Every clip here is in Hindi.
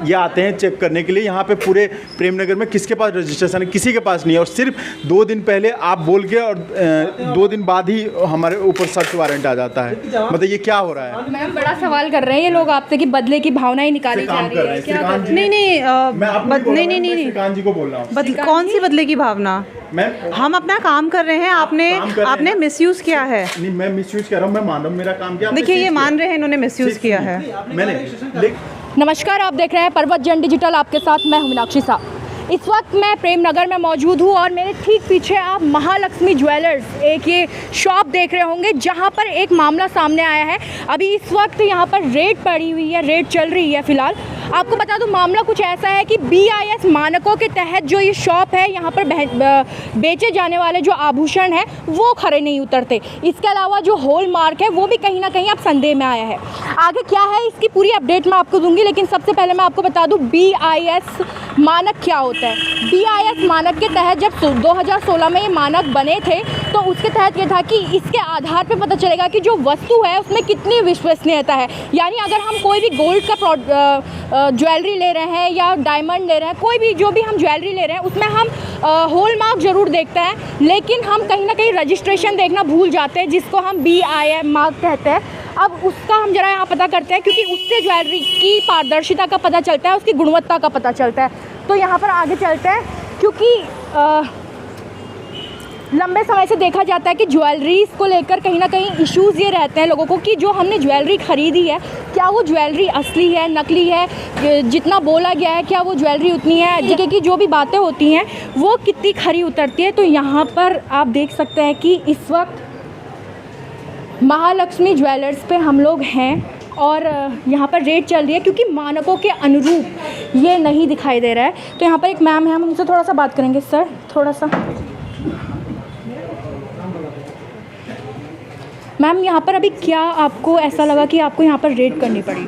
ये आते हैं चेक करने के लिए। यहाँ पे पूरे प्रेमनगर में किसके पास रजिस्ट्रेशन है? किसी के पास नहीं है। और सिर्फ 2 दिन पहले आप बोल के और 2 दिन बाद ही हमारे ऊपर सर्च वारंट आ जाता है। मतलब ये क्या हो रहा है? मैम बड़ा सवाल कर रहे हैं ये लोग आपसे कि बदले की भावनाएं निकाली जा रही है। क्या नहीं, श्रीकांत जी को बोल रहा हूँ। कौन सी बदले की भावना? हम अपना काम कर रहे हैं, आपने मिसयूज किया है। नहीं, मैं मिसयूज कर रहा हूँ, मैं मान रहा हूँ मेरा काम क्या। देखिए ये मान रहे हैं इन्होंने मिसयूज किया है। मैंने नमस्कार, आप देख रहे हैं पर्वत जन डिजिटल, आपके साथ मैं हूं मीनाक्षी साहब। इस वक्त मैं प्रेमनगर में मौजूद हूं और मेरे ठीक पीछे आप महालक्ष्मी ज्वेलर्स एक ये शॉप देख रहे होंगे जहां पर एक मामला सामने आया है। अभी इस वक्त यहां पर रेड पड़ी हुई है, रेड चल रही है फिलहाल। आपको बता दूं मामला कुछ ऐसा है कि BIS मानकों के तहत जो ये शॉप है यहाँ पर बेचे जाने वाले जो आभूषण हैं वो खरे नहीं उतरते। इसके अलावा जो हॉल मार्क है वो भी कहीं ना कहीं अब संदेह में आया है। आगे क्या है इसकी पूरी अपडेट मैं आपको दूंगी, लेकिन सबसे पहले मैं आपको बता दूं BIS मानक क्या होता है। BIS मानक के तहत जब 2016 में ये मानक बने थे तो उसके तहत ये था कि इसके आधार पर पता चलेगा कि जो वस्तु है उसमें कितनी विश्वसनीयता है। यानी अगर हम कोई भी गोल्ड का ज्वेलरी ले रहे हैं या डायमंड ले रहे हैं, कोई भी जो भी हम ज्वेलरी ले रहे हैं उसमें हम हॉल मार्क ज़रूर देखते हैं, लेकिन हम कहीं ना कहीं रजिस्ट्रेशन देखना भूल जाते हैं जिसको हम BIS मार्क कहते हैं। अब उसका हम जरा यहाँ पता करते हैं क्योंकि उससे ज्वेलरी की पारदर्शिता का पता चलता है, उसकी गुणवत्ता का पता चलता है। तो यहाँ पर आगे चलते हैं क्योंकि लंबे समय से देखा जाता है कि ज्वेलरीज को लेकर कहीं ना कहीं इश्यूज़ ये रहते हैं लोगों को कि जो हमने ज्वेलरी ख़रीदी है क्या वो ज्वेलरी असली है, नकली है, जितना बोला गया है क्या वो ज्वेलरी उतनी है, जीके की जो भी बातें होती हैं वो कितनी खरी उतरती है। तो यहाँ पर आप देख सकते हैं कि इस वक्त महालक्ष्मी ज्वेलर्स पे हम लोग हैं और यहाँ पर रेट चल रही है क्योंकि मानकों के अनुरूप ये नहीं दिखाई दे रहा है। तो यहाँ पर एक मैम है, हम उनसे थोड़ा सा बात करेंगे। सर थोड़ा सा मैम, यहाँ पर अभी क्या आपको ऐसा लगा कि आपको यहाँ पर रेड करनी पड़ी?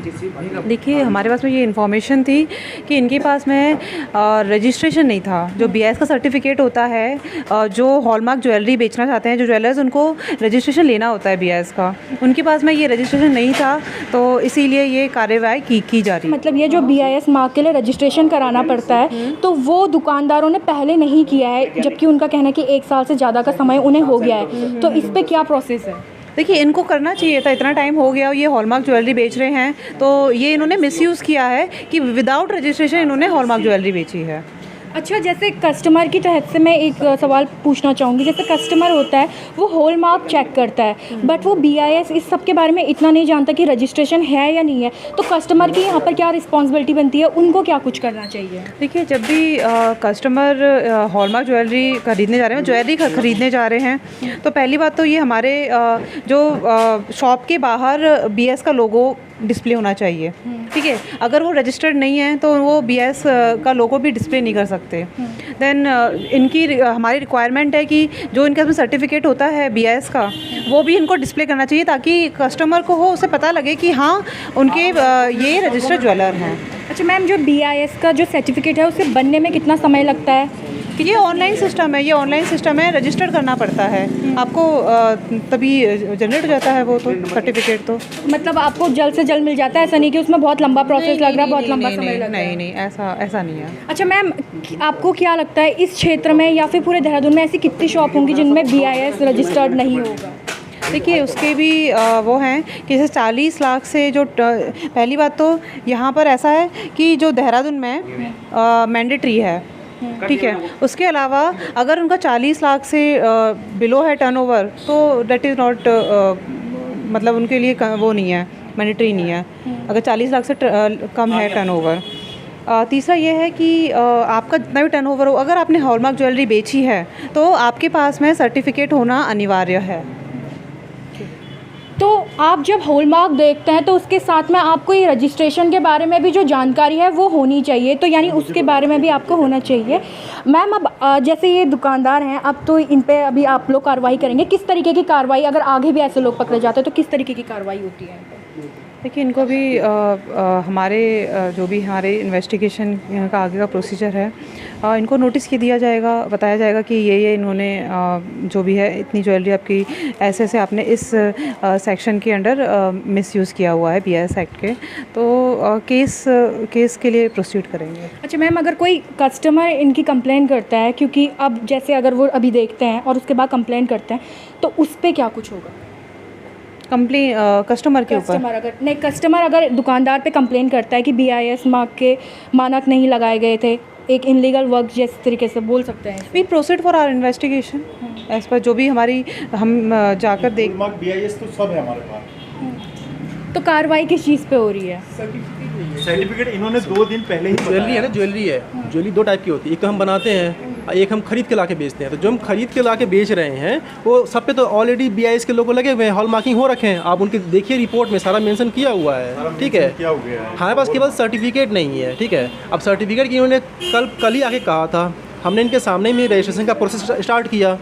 देखिए हमारे पास में ये इन्फॉर्मेशन थी कि इनके पास में रजिस्ट्रेशन नहीं था। जो BIS का सर्टिफिकेट होता है, जो हॉलमार्क ज्वेलरी बेचना चाहते हैं जो ज्वेलर्स, उनको रजिस्ट्रेशन लेना होता है BIS का। उनके पास में ये रजिस्ट्रेशन नहीं था तो इसीलिए ये कार्रवाई की जा रही है। मतलब ये जो BIS मार्क के लिए रजिस्ट्रेशन कराना पड़ता है तो वो दुकानदारों ने पहले नहीं किया है, जबकि उनका कहना है कि 1 साल से ज़्यादा का समय उन्हें हो गया है। तो इस पर क्या प्रोसेस है? देखिए इनको करना चाहिए था, इतना टाइम हो गया और ये हॉलमार्क ज्वेलरी बेच रहे हैं तो ये इन्होंने मिसयूज़ किया है कि विदाउट रजिस्ट्रेशन इन्होंने हॉलमार्क ज्वेलरी बेची है। अच्छा, जैसे कस्टमर की तहत से मैं एक सवाल पूछना चाहूँगी। जैसे कस्टमर होता है वो हॉल मार्क चेक करता है बट वो BIS इस सब के बारे में इतना नहीं जानता कि रजिस्ट्रेशन है या नहीं है, तो कस्टमर की यहाँ पर क्या रिस्पॉन्सिबिलिटी बनती है, उनको क्या कुछ करना चाहिए? देखिए जब भी कस्टमर हॉलमार्क ज्वेलरी खरीदने जा रहे हैं, ज्वेलरी खरीदने जा रहे हैं, तो पहली बात तो ये हमारे जो शॉप के बाहर BIS का लोगो डिस्प्ले होना चाहिए। ठीक है, अगर वो रजिस्टर्ड नहीं है तो वो BIS का लोगो भी डिस्प्ले नहीं कर सकते। देन इनकी हमारी रिक्वायरमेंट है कि जो इनका सर्टिफिकेट होता है BIS का वो भी इनको डिस्प्ले करना चाहिए ताकि कस्टमर को हो उसे पता लगे कि हाँ उनके ये रजिस्टर्ड ज्वेलर हैं। अच्छा मैम, जो BIS का जो सर्टिफिकेट है उसे बनने में कितना समय लगता है? कि ये ऑनलाइन सिस्टम है, रजिस्टर करना पड़ता है आपको, तभी जनरेट हो जाता है वो तो सर्टिफिकेट। तो मतलब आपको जल्द से जल्द मिल जाता है, ऐसा नहीं कि उसमें बहुत लंबा प्रोसेस लग रहा है, बहुत लंबा समय लग रहा है? नहीं, ऐसा नहीं है। अच्छा मैम, आपको क्या लगता है इस क्षेत्र में या फिर पूरे देहरादून में ऐसी कितनी शॉप होंगी जिनमें BIS रजिस्टर्ड नहीं होगा? देखिए उसके भी वो हैं कि जैसे 40 लाख से जो पहली बात तो यहाँ पर ऐसा है कि जो देहरादून में मैंडेटरी है, ठीक है, उसके अलावा अगर उनका 40 लाख से बिलो है टर्नओवर तो दैट इज़ नॉट, मतलब उनके लिए वो नहीं है, मैंडेटरी नहीं है अगर 40 लाख से कम है टर्नओवर। तीसरा ये है कि आपका जितना भी टर्नओवर हो, अगर आपने हॉलमार्क ज्वेलरी बेची है तो आपके पास में सर्टिफिकेट होना अनिवार्य है। तो आप जब हॉलमार्क देखते हैं तो उसके साथ में आपको ये रजिस्ट्रेशन के बारे में भी जो जानकारी है वो होनी चाहिए, तो यानी उसके बारे में भी आपको होना चाहिए। मैम अब जैसे ये दुकानदार हैं, अब तो इन पे अभी आप लोग कार्रवाई करेंगे, किस तरीके की कार्रवाई, अगर आगे भी ऐसे लोग पकड़े जाते हैं तो किस तरीके की कार्रवाई होती है? देखिए इनको भी हमारे जो भी हमारे इन्वेस्टिगेशन का आगे का प्रोसीजर है, इनको नोटिस की दिया जाएगा, बताया जाएगा कि ये इन्होंने जो भी है इतनी ज्वेलरी आपकी ऐसे ऐसे आपने इस सेक्शन के अंडर मिसयूज़ किया हुआ है BIS एक्ट के, तो केस के लिए प्रोसीड करेंगे। अच्छा मैम, अगर कोई कस्टमर इनकी कंप्लेन करता है, क्योंकि अब जैसे अगर वो अभी देखते हैं और उसके बाद कंप्लेन करते हैं, तो उस पर क्या कुछ होगा? कस्टमर के ऊपर कस्टमर अगर दुकानदार पे कंप्लेन करता है कि BIS मार्क के मानक नहीं लगाए गए थे, एक इनलीगल वर्क जिस तरीके से बोल सकते हैं, we proceed for our investigation as per जो भी हमारी हम जाकर देख BIS तो सब है हमारे पास। तो कार्रवाई किस चीज़ पे हो रही है? सर्टिफिकेट इन्होंने 2 दिन पहले ही ज्वेलरी है ना, ज्वेलरी है। ज्वेलरी 2 टाइप की होती है, एक तो हम बनाते हैं, एक हम खरीद के लाके बेचते हैं। तो जो हम खरीद के लाके बेच रहे हैं वो सब पे तो ऑलरेडी BIS के लोगो लगे हुए हैं, हॉल मार्किंग हो रखे हैं। आप उनके देखिए रिपोर्ट में सारा मेंशन किया हुआ है, ठीक है। क्या हो गया है? हमारे पास केवल सर्टिफिकेट नहीं है, ठीक है। अब सर्टिफिकेट की इन्होंने कल ही आके कहा था, हमने इनके सामने में रजिस्ट्रेशन का प्रोसेस स्टार्ट किया।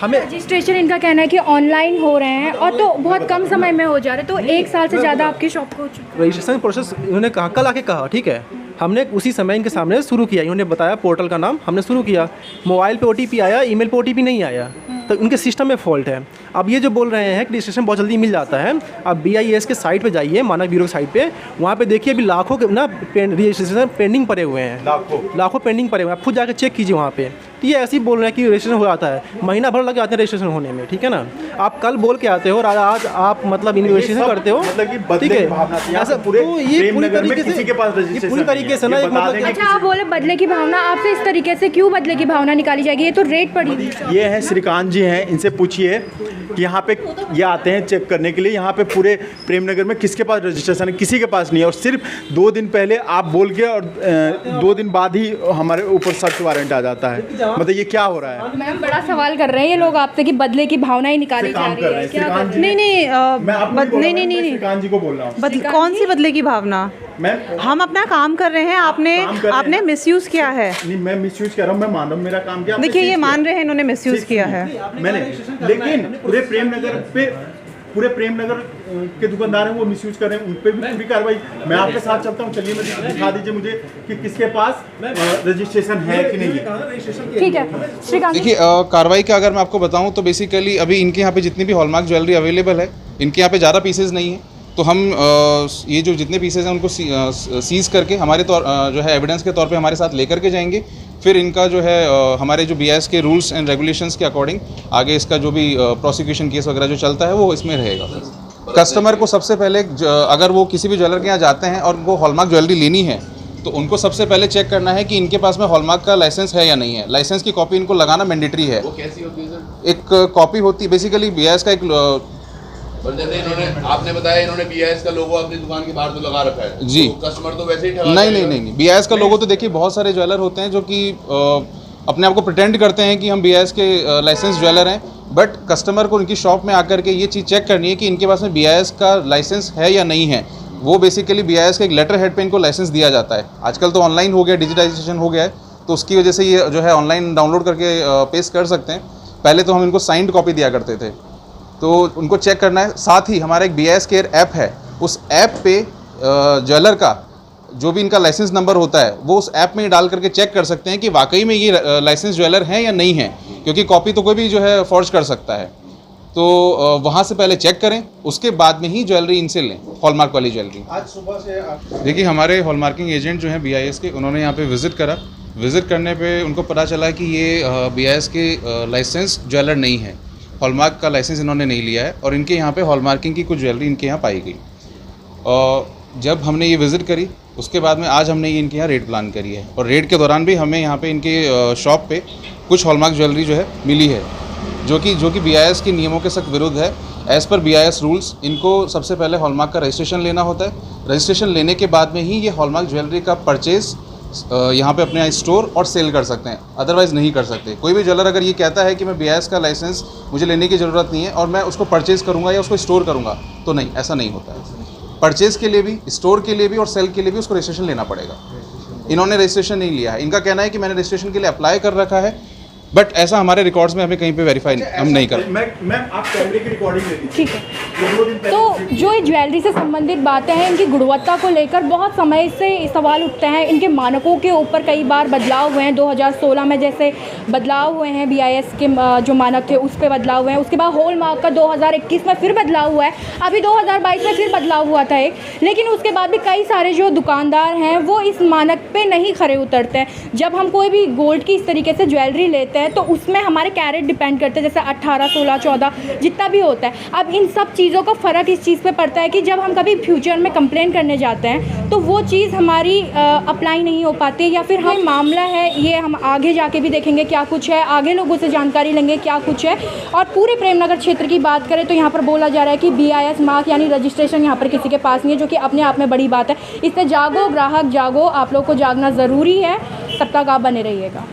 हमें रजिस्ट्रेशन इनका कहना है कि ऑनलाइन हो रहे हैं और तो बहुत कम समय में हो जा रहे हैं, तो 1 साल से ज़्यादा आपकी शॉप को हो चुका रजिस्ट्रेशन प्रोसेस इन्होंने कहा, कल आके कहा, ठीक है। हमने उसी समय इनके सामने शुरू किया, इन्होंने बताया पोर्टल का नाम, हमने शुरू किया। मोबाइल पे OTP आया, ईमेल पे OTP नहीं आया, तो उनके सिस्टम में फॉल्ट है। अब ये जो बोल रहे हैं कि रजिस्ट्रेशन बहुत जल्दी मिल जाता है, अब BIS के साइट पे जाइए, मानक ब्यूरो की साइट पे, वहाँ पे देखिए अभी लाखों के ना रजिस्ट्रेशन पेंडिंग पड़े हुए हैं, लाखों पेंडिंग पड़े हुए हैं। आप खुद जाकर चेक कीजिए वहाँ पे। तो ये ऐसे ही बोल रहे हैं कि रजिस्ट्रेशन हो जाता है, महीना भर लग जाते हैं रजिस्ट्रेशन होने में, ठीक है ना। आप कल बोल के आते हो और आज आप मतलब इन्वेस्टिगेशन करते हो, मतलब कि बदले ठीक की भावना थी। है। ऐसा पूरे तो ये पूरी प्रेमनगर में तरीके किसी के पास से रजिस्ट्रेशन पूरी तरीके से ना नहीं है। एक ये बता मतलब दें अच्छा, आप बोले बदले की भावना, आपसे इस तरीके से क्यों बदले की भावना निकाली जाएगी? ये तो रेट पड़ी हुई है। ये हैं श्रीकांत जी हैं, इनसे पूछिए कि यहाँ पे ये आते हैं चेक करने के लिए, यहाँ पे पूरे प्रेमनगर में किसके पास रजिस्ट्रेशन है? किसी के पास नहीं है। और सिर्फ 2 दिन पहले आप बोल के और 2 दिन बाद ही हमारे ऊपर सर्च वारंट आ जाता है। मतलब ये क्या हो रहा है? मैम बड़ा सवाल कर रहे हैं ये लोग आपसे कि बदले की भावना ही निकाली जा रही है, क्या कर रहे हैं? नहीं श्रीकांत जी को बोल रहा हूँ। कौन सी बदले की भावना? हम अपना काम कर रहे हैं, आपने मिसयूज किया है। नहीं, मैं मिसयूज कर रहा हूँ, मैं मानव मेरा काम किया। देखिए ये मान रहे हैं इन्होंने मिसयूज किया है मैंने, लेकिन पूरे प्रेमनगर के दुकानदार हैं वो मिसयूज कर रहे हैं, उन पे भी पूरी कार्रवाई। मैं आपके साथ चलता हूँ, चलिए मैं दिखा दीजिए मुझे कि किसके पास रजिस्ट्रेशन है कि नहीं है। ठीक है श्रीकांत। देखिए कार्रवाई का अगर मैं आपको बताऊं तो बेसिकली अभी इनके यहाँ पे जितनी भी हॉलमार्क ज्वेलरी अवेलेबल है, इनके यहाँ पे ज़्यादा पीसेज नहीं है, तो हम ये जो जितने पीसेज हैं उनको सीज़ करके हमारे जो है एविडेंस के तौर पे हमारे साथ लेकर के जाएंगे। फिर इनका जो है हमारे जो BIS के रूल्स एंड रेगुलेशंस के अकॉर्डिंग आगे इसका जो भी प्रोसिक्यूशन केस वगैरह जो चलता है वो इसमें रहेगा। कस्टमर को सबसे पहले अगर वो किसी भी ज्वेलर के यहाँ जाते हैं और वो हॉलमार्क ज्वेलरी लेनी है तो उनको सबसे पहले चेक करना है कि इनके पास में हॉलमार्क का लाइसेंस है या नहीं है। लाइसेंस की कॉपी इनको लगाना मैंडेटरी है। वो कैसी होती है सर? एक कॉपी होती है बेसिकली BIS का एक जैसे इन्होंने आपने बताया इन्होंने BIS का लोगो अपनी दुकान के बाहर तो लगा रखा है जी, तो कस्टमर तो वैसे ही ठगा नहीं BIS का लोगो तो देखिए बहुत सारे ज्वेलर होते हैं जो कि अपने आप को प्रिटेंड करते हैं कि हम BIS के लाइसेंस ज्वेलर हैं, बट कस्टमर को उनकी शॉप में आकर के ये चीज़ चेक करनी है कि इनके पास में BIS का लाइसेंस है या नहीं है। वो बेसिकली BIS के एक लेटर हेड पे इनको लाइसेंस दिया जाता है। आजकल तो ऑनलाइन हो गया, डिजिटाइजेशन हो गया है, तो उसकी वजह से ये जो है ऑनलाइन डाउनलोड करके पेश कर सकते हैं। पहले तो हम इनको साइंड कॉपी दिया करते थे, तो उनको चेक करना है। साथ ही हमारा एक BIS केयर ऐप है, उस ऐप पे ज्वेलर का जो भी इनका लाइसेंस नंबर होता है वो उस ऐप में डाल करके चेक कर सकते हैं कि वाकई में ये लाइसेंस ज्वेलर हैं या नहीं है, क्योंकि कॉपी तो कोई भी जो है फॉर्ज कर सकता है। तो वहाँ से पहले चेक करें, उसके बाद में ही ज्वेलरी इनसे लें, हॉलमार्क वाली ज्वेलरी। आज सुबह से देखिए हमारे हॉलमार्किंग एजेंट जो हैं BIS के, उन्होंने यहाँ पे विज़िट करा। विज़िट करने पे उनको पता चला कि ये BIS के लाइसेंस ज्वेलर नहीं है, हॉलमार्क का लाइसेंस इन्होंने नहीं लिया है और इनके यहाँ पे हॉलमार्किंग की कुछ ज्वेलरी इनके यहाँ पाई गई। और जब हमने ये विज़िट करी उसके बाद में आज हमने ये इनके यहाँ रेड प्लान करी है और रेड के दौरान भी हमें यहाँ पे इनके शॉप पे कुछ हॉलमार्क ज्वेलरी जो है मिली है, जो कि BIS के नियमों के सख्त विरुद्ध है। एज़ पर BIS रूल्स इनको सबसे पहले हॉलमार्क का रजिस्ट्रेशन लेना होता है। रजिस्ट्रेशन लेने के बाद में ही ये हॉलमार्क ज्वेलरी का परचेज़ यहाँ पे अपने स्टोर और सेल कर सकते हैं, अदरवाइज़ नहीं कर सकते। कोई भी ज्वेलर अगर ये कहता है कि मैं BIS का लाइसेंस मुझे लेने की ज़रूरत नहीं है और मैं उसको परचेज़ करूँगा या उसको स्टोर करूँगा, तो नहीं, ऐसा नहीं होता है। परचेज़ के लिए भी, स्टोर के लिए भी और सेल के लिए भी उसको रजिस्ट्रेशन लेना पड़ेगा। इन्होंने रजिस्ट्रेशन नहीं लिया है। इनका कहना है कि मैंने रजिस्ट्रेशन के लिए अप्लाई कर रखा है, बट ऐसा हमारे रिकॉर्ड्स में हमें कहीं पे वेरीफाई हम नहीं कर। मैं आप कैमरे की रिकॉर्डिंग ले लीजिए। ठीक है। तो जो ये ज्वेलरी से संबंधित बातें हैं, इनकी गुणवत्ता को लेकर बहुत समय से सवाल उठते हैं। इनके मानकों के ऊपर कई बार बदलाव हुए हैं। 2016 में जैसे बदलाव हुए हैं, BIS के जो मानक थे उस पर बदलाव हुए हैं। उसके बाद हॉलमार्क का 2021 में फिर बदलाव हुआ है। अभी 2022 में फिर बदलाव हुआ था एक। लेकिन उसके बाद भी कई सारे जो दुकानदार हैं वो इस मानक पे नहीं खरे उतरते हैं। जब हम कोई भी गोल्ड की इस तरीके से ज्वेलरी लेते हैं तो उसमें हमारे कैरेट डिपेंड करते हैं, जैसे 18, 16, 14 जितना भी होता है। अब इन सब चीज़ों का फ़र्क इस चीज़ पे पड़ता है कि जब हम कभी फ्यूचर में कंप्लेन करने जाते हैं तो वो चीज़ हमारी अप्लाई नहीं हो पाती, या फिर हम मामला है ये हम आगे जाके भी देखेंगे क्या कुछ है, आगे लोगों से जानकारी लेंगे क्या कुछ है। और पूरे प्रेमनगर क्षेत्र की बात करें तो यहाँ पर बोला जा रहा है कि BIS मार्क यानी रजिस्ट्रेशन यहाँ पर किसी के पास नहीं है, जो कि अपने आप में बड़ी बात है। इससे जागो ग्राहक जागो, आप लोग को जागना ज़रूरी है। तब तक आप बने रहिएगा।